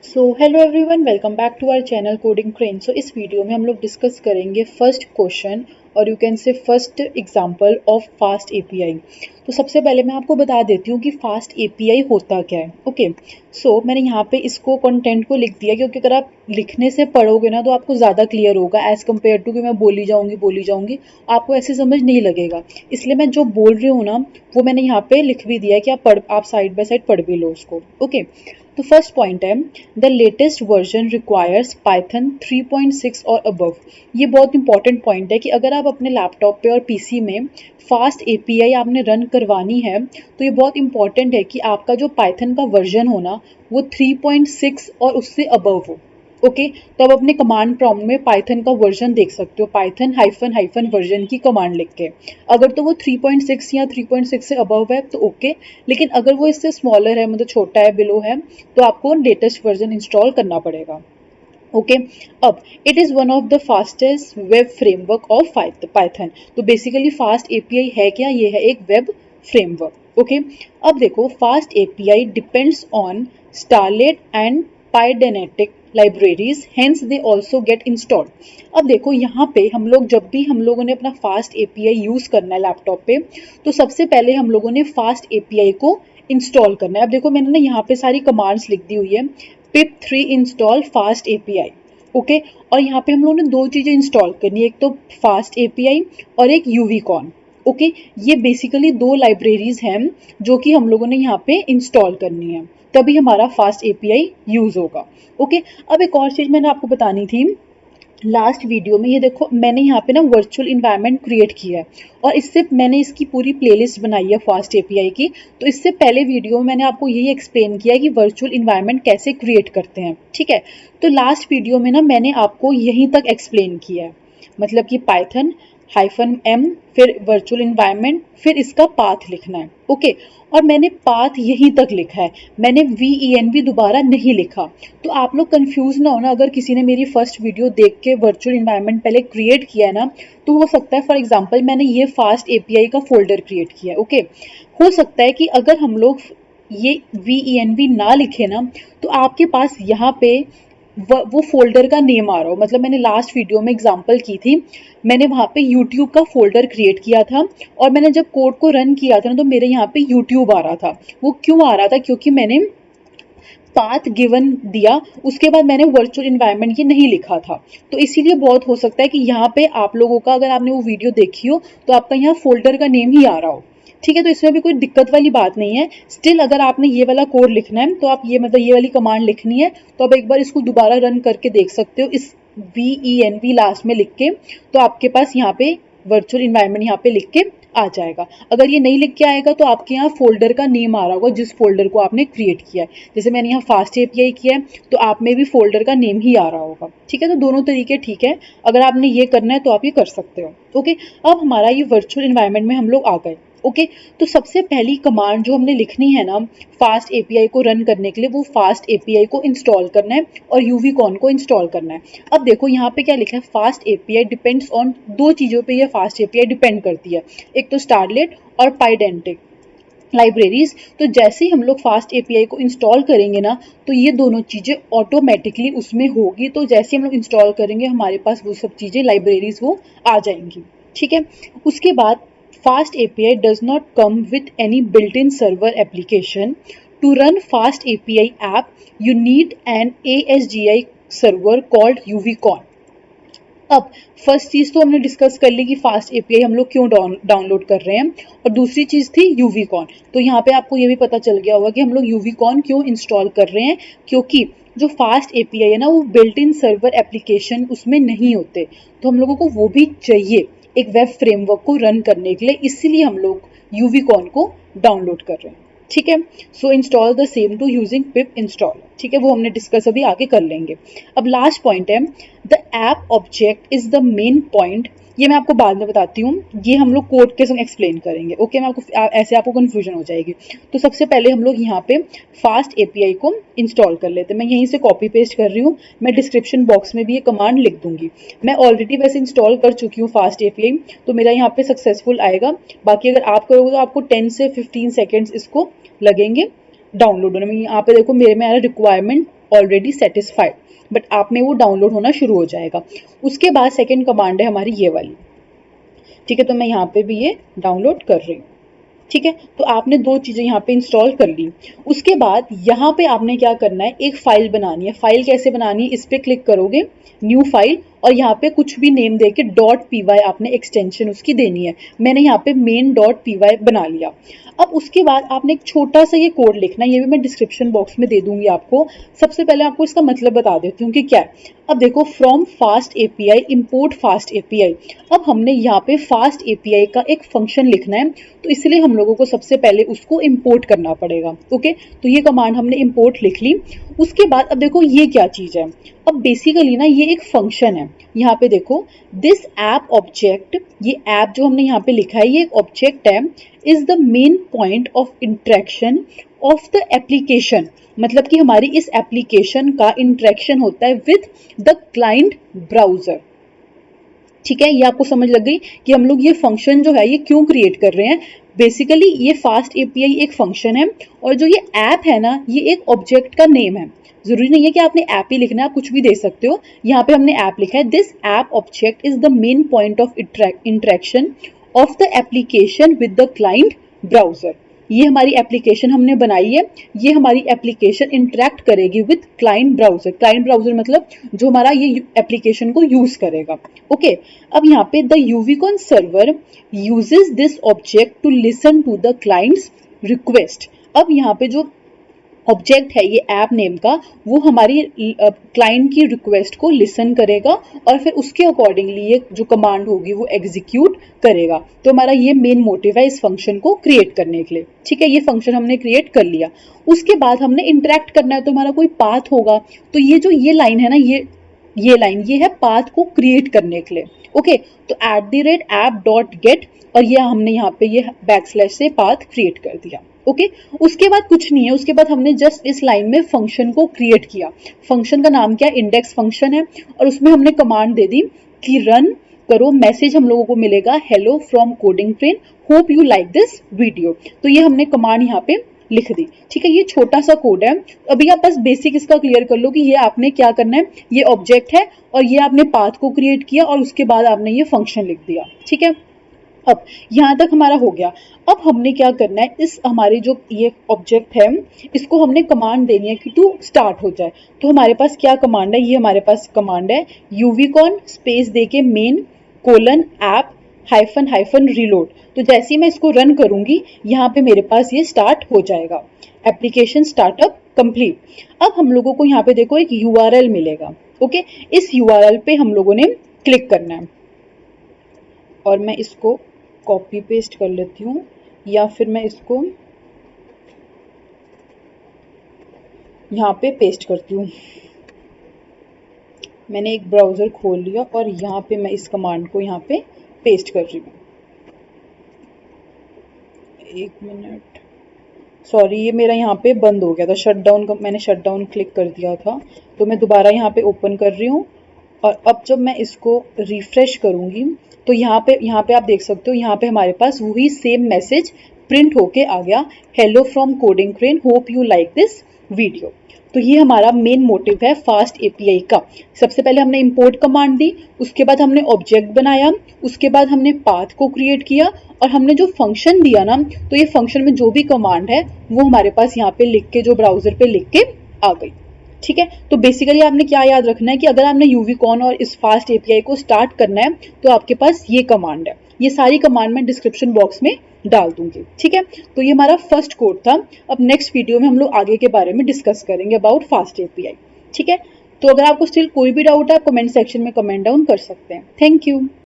So hello everyone, welcome back to our channel coding train. So इस video में हम लोग डिस्कस करेंगे फर्स्ट क्वेश्चन और you can say first example of fast API. तो सबसे पहले मैं आपको बता देती हूँ कि फास्ट एपीआई होता क्या है। ओके, सो मैंने यहाँ पे इसको कंटेंट को लिख दिया क्योंकि अगर आप लिखने से पढ़ोगे ना तो आपको ज़्यादा क्लियर होगा एज़ कम्पेयर टू कि मैं बोली जाऊँगी आपको ऐसे समझ नहीं लगेगा। इसलिए मैं जो बोल रही हूँ ना वो मैंने यहाँ पे लिख भी दिया है कि आप साइड बाय साइड पढ़ भी लो उसको। ओके, तो फर्स्ट पॉइंट है the latest version requires Python 3.6 और अबव। ये बहुत इंपॉर्टेंट पॉइंट है कि अगर आप अपने लैपटॉप पे और पीसी में फास्ट एपीआई आपने रन करवानी है तो ये बहुत इंपॉर्टेंट है कि आपका जो पाइथन का वर्जन हो ना वो 3.6 और उससे अबव हो। ओके, तो आप अपने कमांड प्रॉम्प्ट में पाइथन का वर्जन देख सकते हो, पाइथन हाइफन हाइफन वर्जन की कमांड लिख के। अगर तो वो 3.6 या 3.6 से अबव है तो ओके, लेकिन अगर वो इससे स्मॉलर है, मतलब छोटा है, बिलो है, तो आपको लेटेस्ट वर्जन इंस्टॉल करना पड़ेगा। ओके, अब it is one of the fastest web framework of Python. तो बेसिकली फास्ट एपीआई है क्या? ये है एक वेब फ्रेमवर्क। ओके, अब देखो fast API depends on Starlette and Pydantic libraries, hence they also get installed. अब देखो यहाँ पे जब भी हम लोगों ने अपना फास्ट एपीआई यूज़ करना है लैपटॉप पे, तो सबसे पहले हम लोगों ने फास्ट एपीआई को इंस्टॉल करना है। अब देखो मैंने ना यहाँ पे सारी कमांड्स लिख दी हुई है। pip3 install fast API. Okay, और यहाँ पे हम लोगों ने दो चीज़ें इंस्टॉल करनी है, एक तो फास्ट एपीआई और एक यूवीकॉन। ओके, ये बेसिकली दो लाइब्रेरीज हैं जो कि हम लोगों ने यहाँ पे इंस्टॉल करनी है, तभी हमारा फास्ट एपीआई यूज़ होगा। ओके, अब एक और चीज़ मैंने आपको बतानी थी लास्ट वीडियो में। ये देखो मैंने यहाँ पे ना वर्चुअल इन्वायरमेंट क्रिएट किया है और इससे मैंने इसकी पूरी प्लेलिस्ट बनाई है फास्ट एपीआई की। तो इससे पहले वीडियो में मैंने आपको यही एक्सप्लेन किया है कि वर्चुअल इन्वायरमेंट कैसे क्रिएट करते हैं। ठीक है, तो लास्ट वीडियो में ना मैंने आपको यहीं तक एक्सप्लेन किया है, मतलब कि पाइथन हाइफन एम, फिर वर्चुअल इन्वायरमेंट, फिर इसका पाथ लिखना है। ओके, और मैंने पाथ यहीं तक लिखा है, मैंने VENV दोबारा नहीं लिखा। तो आप लोग कंफ्यूज ना हो ना, अगर किसी ने मेरी फर्स्ट वीडियो देख के वर्चुअल इन्वायरमेंट पहले क्रिएट किया है ना, तो हो सकता है फॉर एग्जांपल मैंने ये फास्ट एपीआई का फोल्डर क्रिएट किया है। ओके, हो सकता है कि अगर हम लोग ये VENV ना लिखे ना तो आपके पास यहाँ पे वो फ़ोल्डर का नेम आ रहा हो। मतलब मैंने लास्ट वीडियो में एग्जांपल की थी, मैंने वहाँ पे यूट्यूब का फ़ोल्डर क्रिएट किया था और मैंने जब कोड को रन किया था ना तो मेरे यहाँ पे यूट्यूब आ रहा था। वो क्यों आ रहा था? क्योंकि मैंने पाथ गिवन दिया, उसके बाद मैंने वर्चुअल इन्वायरमेंट ये नहीं लिखा था। तो इसीलिए बहुत हो सकता है कि यहाँ पे आप लोगों का, अगर आपने वो वीडियो देखी हो तो आपका यहाँ फ़ोल्डर का नेम ही आ रहा हो। ठीक है, तो इसमें भी कोई दिक्कत वाली बात नहीं है। स्टिल अगर आपने ये वाला कोड लिखना है तो आप ये, मतलब ये वाली कमांड लिखनी है, तो आप एक बार इसको दोबारा रन करके देख सकते हो इस VENV लास्ट में लिख के। तो आपके पास यहाँ पे वर्चुअल इन्वायरमेंट यहाँ पे लिख के आ जाएगा। अगर ये नहीं लिख के आएगा तो आपके यहाँ फोल्डर का नेम आ रहा होगा जिस फोल्डर को आपने क्रिएट किया है। जैसे मैंने यहाँ फास्ट एपीआई किया है तो आप में भी फोल्डर का नेम ही आ रहा होगा। ठीक है, तो दोनों तरीके ठीक है, अगर आपने ये करना है तो आप ये कर सकते हो। ओके, अब हमारा ये वर्चुअल इन्वायरमेंट में हम लोग आ गए। ओके, तो सबसे पहली कमांड जो हमने लिखनी है ना फास्ट एपीआई को रन करने के लिए, वो फास्ट एपीआई को इंस्टॉल करना है और यूवीकॉन को इंस्टॉल करना है। अब देखो यहाँ पे क्या लिखा है, फास्ट एपीआई डिपेंड्स ऑन, दो चीज़ों पे ये फास्ट एपीआई डिपेंड करती है, एक तो स्टारलेट और पाइडेंटिक लाइब्रेरीज। तो जैसे ही हम लोग फास्ट एपीआई को इंस्टॉल करेंगे ना तो ये दोनों चीज़ें ऑटोमेटिकली उसमें होगी। तो जैसे हम लोग इंस्टॉल करेंगे हमारे पास वो सब चीज़ें लाइब्रेरीज वो आ जाएंगी। ठीक है, उसके बाद fast API does not come with any built in server application. To run fast API app you need an ASGI server called Uvicorn. अब फर्स्ट चीज़ तो हमने डिस्कस कर ली कि फास्ट एपीआई हम लोग क्यों डाउनलोड कर रहे हैं, और दूसरी चीज़ थी यूवीकॉन। तो यहाँ पे आपको ये भी पता चल गया होगा कि हम लोग यूवीकॉन क्यों इंस्टॉल कर रहे हैं, क्योंकि जो फास्ट एपीआई है ना वो बिल्ट इन सर्वर एप्लीकेशन उसमें नहीं होते, तो हम लोगों को वो भी चाहिए एक वेब फ्रेमवर्क को रन करने के लिए, इसीलिए हम लोग यूवीकॉन को डाउनलोड कर रहे हैं। ठीक है, so install the same to using pip install. ठीक है, वो हमने डिस्कस अभी आगे कर लेंगे। अब लास्ट पॉइंट है the app object is the main point. ये मैं आपको बाद में बताती हूँ, ये हम लोग कोड के संग एक्सप्लेन करेंगे। ओके, मैं आपको ऐसे आपको कंफ्यूजन हो जाएगी। तो सबसे पहले हम लोग यहाँ पे फास्ट एपीआई को इंस्टॉल कर लेते हैं। मैं यहीं से कॉपी पेस्ट कर रही हूँ, मैं डिस्क्रिप्शन बॉक्स में भी ये कमांड लिख दूंगी। मैं ऑलरेडी वैसे इंस्टॉल कर चुकी हूँ फास्ट एपीआई, तो मेरा यहाँ पे सक्सेसफुल आएगा। बाकी अगर आप करोगे तो आपको 10 से 15 सेकेंड्स इसको लगेंगे डाउनलोड होना। यहाँ पे देखो मेरे में आ रहा रिक्वायरमेंट ऑलरेडी सेटिस्फाइड, बट आप में वो डाउनलोड होना शुरू हो जाएगा। उसके बाद सेकेंड कमांड है हमारी ये वाली, ठीक है। तो मैं यहाँ पे भी ये डाउनलोड कर रही हूँ, ठीक है। तो आपने दो चीजें यहाँ पे इंस्टॉल कर ली। उसके बाद यहाँ पे आपने क्या करना है, एक फाइल बनानी है। फाइल कैसे बनानी है, इस पे क्लिक करोगे, न्यू फाइल, और यहाँ पे कुछ भी नेम देके .py आपने एक्सटेंशन उसकी देनी है। मैंने यहाँ पे main.py बना लिया। अब उसके बाद आपने एक छोटा सा ये कोड लिखना है, ये भी मैं डिस्क्रिप्शन बॉक्स में दे दूंगी आपको। सबसे पहले आपको इसका मतलब बता देती हूँ कि क्या है। अब देखो, from fast API import fast API. अब हमने यहाँ पे फास्ट एपीआई का एक फंक्शन लिखना है, तो इसलिए हम लोगों को सबसे पहले उसको इंपोर्ट करना पड़ेगा। ओके, तो ये कमांड हमने इंपोर्ट लिख ली। उसके बाद अब देखो ये क्या चीज है। अब बेसिकली ना ये एक फंक्शन है। यहाँ पे देखो, दिस ऐप ऑब्जेक्ट, ये ऐप जो हमने यहाँ पे लिखा है ये एक ऑब्जेक्ट है, is the main point of interaction of the application. मतलब कि हमारी इस एप्लीकेशन का इंटरेक्शन होता है विद द क्लाइंट ब्राउजर। ठीक है, ये आपको समझ लग गई कि हम लोग ये फंक्शन जो है ये क्यों क्रिएट कर रहे हैं। बेसिकली ये फास्ट एपीआई एक फंक्शन है, और जो ये ऐप है ना ये एक ऑब्जेक्ट का नेम है। जरूरी नहीं है कि आपने ऐप ही लिखना है, आप कुछ भी दे सकते हो। यहाँ पे हमने ऐप लिखा है, this app object is the main point of interaction of the application with the client browser. ये हमारी एप्लीकेशन हमने बनाई है, ये हमारी एप्लीकेशन इंटरेक्ट करेगी with client browser. Client browser मतलब जो हमारा ये एप्लीकेशन को यूज करेगा। ओके, अब यहाँ पे the Uvicorn server uses this object to listen to the clients request. अब यहाँ पे जो ऑब्जेक्ट है ये ऐप नेम का, वो हमारी क्लाइंट की रिक्वेस्ट को लिसन करेगा और फिर उसके अकॉर्डिंगली ये जो कमांड होगी वो एग्जीक्यूट करेगा। तो हमारा ये मेन मोटिव है इस फंक्शन को क्रिएट करने के लिए। ठीक है, ये फंक्शन हमने क्रिएट कर लिया। उसके बाद हमने इंटरेक्ट करना है, तो हमारा कोई पाथ होगा। तो ये लाइन है ना, ये लाइन ये है पाथ को क्रिएट करने के लिए। ओके, तो @app.get, और ये हमने यहाँ पे ये बैकस्लैश से पाथ क्रिएट कर दिया। ओके, उसके बाद कुछ नहीं है, उसके बाद हमने जस्ट इस लाइन में फंक्शन को क्रिएट किया। फंक्शन का नाम क्या है, इंडेक्स फंक्शन है, और उसमें हमने कमांड दे दी कि रन करो। मैसेज हम लोगों को मिलेगा, hello from coding train, hope you like this video. तो ये हमने कमांड यहाँ पे लिख दी। ठीक है, ये छोटा सा कोड है। अभी आप बस बेसिक इसका क्लियर कर लो कि ये आपने क्या करना है। ये ऑब्जेक्ट है और ये आपने पाथ को क्रिएट किया और उसके बाद आपने ये फंक्शन लिख दिया। ठीक है, अब यहाँ तक हमारा हो गया। अब हमने क्या करना है, इस हमारे जो ये ऑब्जेक्ट है इसको हमने कमांड देनी है कि टू स्टार्ट हो जाए। तो हमारे पास क्या कमांड है, ये हमारे पास कमांड है यूवीकॉन स्पेस देके main colon app hyphen reload. तो जैसे ही मैं इसको रन करूंगी यहाँ पे मेरे पास ये स्टार्ट हो जाएगा, एप्लीकेशन स्टार्टअप कंप्लीट। अब हम लोगों को यहाँ पे देखो एक यूआरएल मिलेगा। ओके, इस यूआरएल पे हम लोगों ने क्लिक करना है, और मैं इसको कॉपी पेस्ट कर लेती हूँ, या फिर मैं इसको यहाँ पे पेस्ट करती हूँ। मैंने एक ब्राउज़र खोल लिया और यहाँ पे मैं इस कमांड को यहाँ पे पेस्ट कर रही हूँ। एक मिनट, सॉरी ये मेरा यहाँ पे बंद हो गया था, शटडाउन का मैंने शटडाउन क्लिक कर दिया था, तो मैं दोबारा यहाँ पे ओपन कर रही हूँ। और अब जब मैं इसको रिफ्रेश करूँगी तो यहाँ पे आप देख सकते हो, यहाँ पे हमारे पास वही सेम मैसेज प्रिंट होके आ गया, hello from coding train, hope you like this video. तो ये हमारा मेन मोटिव है फास्ट एपीआई का। सबसे पहले हमने इंपोर्ट कमांड दी, उसके बाद हमने ऑब्जेक्ट बनाया, उसके बाद हमने पाथ को क्रिएट किया, और हमने जो फंक्शन दिया ना, तो ये फंक्शन में जो भी कमांड है वो हमारे पास यहाँ पे लिख के, जो ब्राउजर पे लिख के आ गई। ठीक है, तो बेसिकली आपने क्या याद रखना है कि अगर आपने यूवीकॉन और इस फास्ट एपीआई को स्टार्ट करना है तो आपके पास ये कमांड है। ये सारी कमांड मैं डिस्क्रिप्शन बॉक्स में डाल दूंगी। ठीक है, तो ये हमारा फर्स्ट कोड था। अब नेक्स्ट वीडियो में हम लोग आगे के बारे में डिस्कस करेंगे अबाउट फास्ट एपीआई। ठीक है, तो अगर आपको स्टिल कोई भी डाउट है आप कमेंट सेक्शन में कमेंट डाउन कर सकते हैं। Thank you.